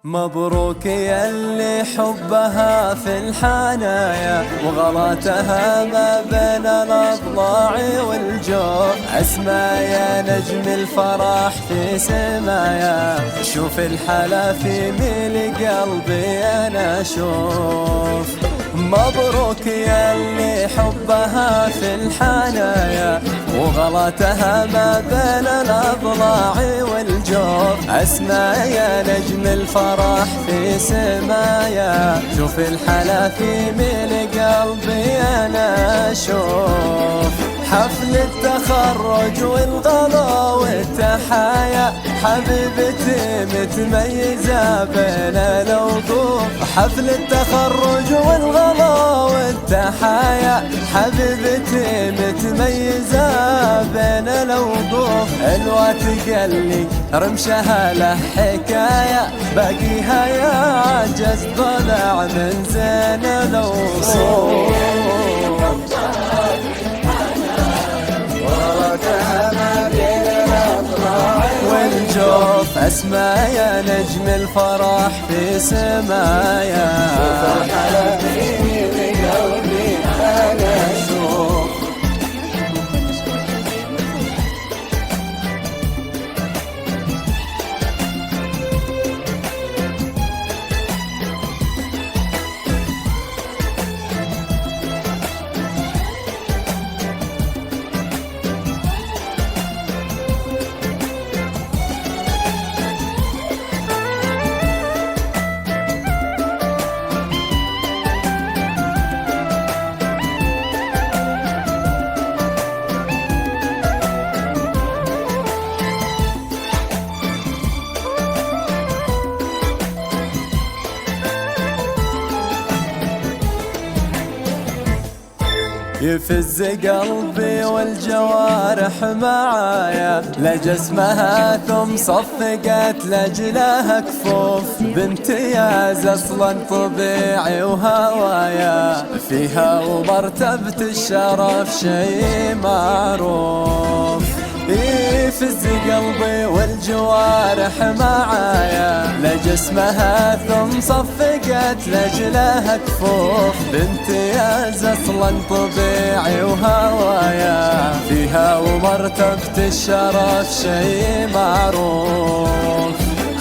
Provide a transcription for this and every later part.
مبروك يا اللي حبها في الحنايا وغلاتها ما بين الأضلاع والجوف. أسمى يا نجم الفرح في سمايا، شوف الحلا في ميل قلبي أنا أشوف. مبروك يا اللي حبها في الحنايا وغلاتها ما بين الأضلاع والجوف. أسمى يا نجم الفرح في سمايا، شوف الحلا في ميل قلبي أنا أشوف. حفل التخرج والغلا والتحايا، حبيبتي متميزة بين الوقوف. حفل التخرج والغلا والتحايا، حبيبتي متميزة بين الوقوف. الوقت قلي رمشها له حكاية، باقيها يا عجز ضلع من زين الوصوف. والجوف أسمى يا نجم الفرح في سمايا، على فيني قلبي أنا أشوف. يفز قلبي والجوارح معايا لجسمها، ثم صفقت لجلها كفوف. بامتياز اصلا طبيعي وهوايا، فيها ومرتبة الشرف شي معروف. يفز قلبي والجوارح معايا لجسمها، ثم صفقت لجلها كفوف. بامتياز اصلا طبيعي وهوايا، فيها ومرتبة الشرف شي معروف.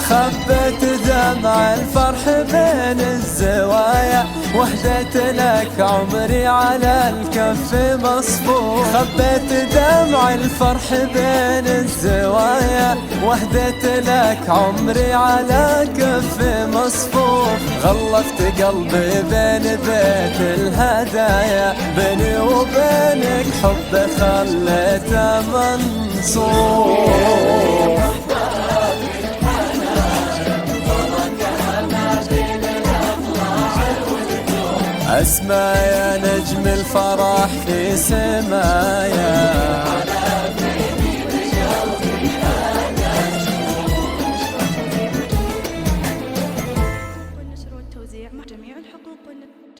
خبت دمع الفرح بين الزوايا، وهديت لك عمري على الكف مصفوف. خبيت دمع الفرح بين الزوايا، وهديت لك عمري على كف مصفوف. غلفت قلبي بين بيت الهدايا، بيني وبينك حب خليته منصوف. أسمى يا نجم الفرح في سمايا،